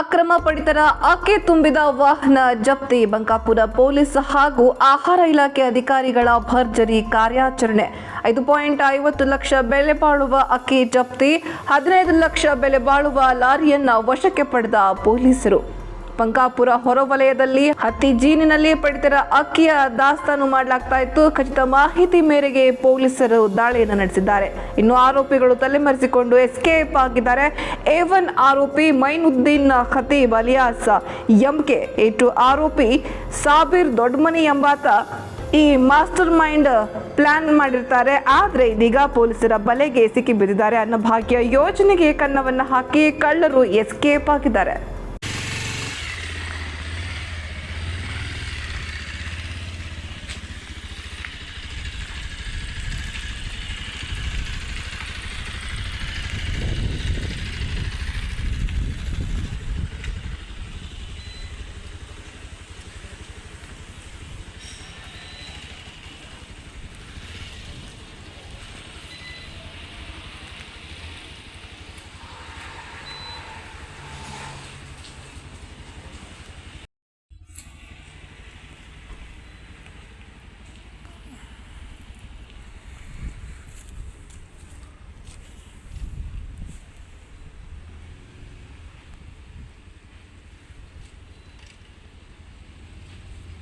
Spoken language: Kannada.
ಅಕ್ರಮ ಪಡಿತರ ಅಕ್ಕೆ ತುಂಬಿದ ವಾಹನ ಜಪ್ತಿ. ಬಂಕಾಪುರ ಪೊಲೀಸ್ ಹಾಗೂ ಆಹಾರ ಇಲಾಖೆ ಅಧಿಕಾರಿಗಳ ಭರ್ಜರಿ ಕಾರ್ಯಾಚರಣೆ. 5.50 ಲಕ್ಷ ಬೆಲೆ ಬಾಳುವ ಅಕ್ಕಿ ಜಪ್ತಿ. 15 ಲಕ್ಷ ಬೆಲೆ ಬಾಳುವ ಲಾರಿಯನ್ನ ವಶಕ್ಕೆ ಪಡೆದ ಪೊಲೀಸರು. ಬಂಕಾಪುರ ಹೊರವಲಯದಲ್ಲಿ ಹತ್ತಿ ಜೀನಿನಲ್ಲಿ ಪಡಿತರ ಅಕ್ಕಿಯ ದಾಸ್ತಾನು ಮಾಡಲಾಗ್ತಾ ಇತ್ತು. ಖಚಿತ ಮಾಹಿತಿ ಮೇರೆಗೆ ಪೊಲೀಸರು ದಾಳಿಯನ್ನು ನಡೆಸಿದ್ದಾರೆ. ಇನ್ನು ಆರೋಪಿಗಳು ತಲೆಮರೆಸಿಕೊಂಡು ಎಸ್ಕೇಪ್ ಆಗಿದ್ದಾರೆ. A1 ಆರೋಪಿ Mainuddin Khatib alias MK, A2 ಆರೋಪಿ ಸಾಬಿರ್ ದೊಡ್ಡಮನಿ ಎಂಬಾತ ಈ ಮಾಸ್ಟರ್ ಮೈಂಡ್ ಪ್ಲಾನ್ ಮಾಡಿರ್ತಾರೆ. ಆದ್ರೆ ಇದೀಗ ಪೊಲೀಸರ ಬಲೆಗೆ ಸಿಕ್ಕಿ ಬಿದ್ದಿದ್ದಾರೆ. ಅನ್ನಭಾಗ್ಯ ಯೋಜನೆಗೆ ಕನ್ನವನ್ನ ಹಾಕಿ ಕಳ್ಳರು ಎಸ್ಕೇಪ್ ಆಗಿದ್ದಾರೆ.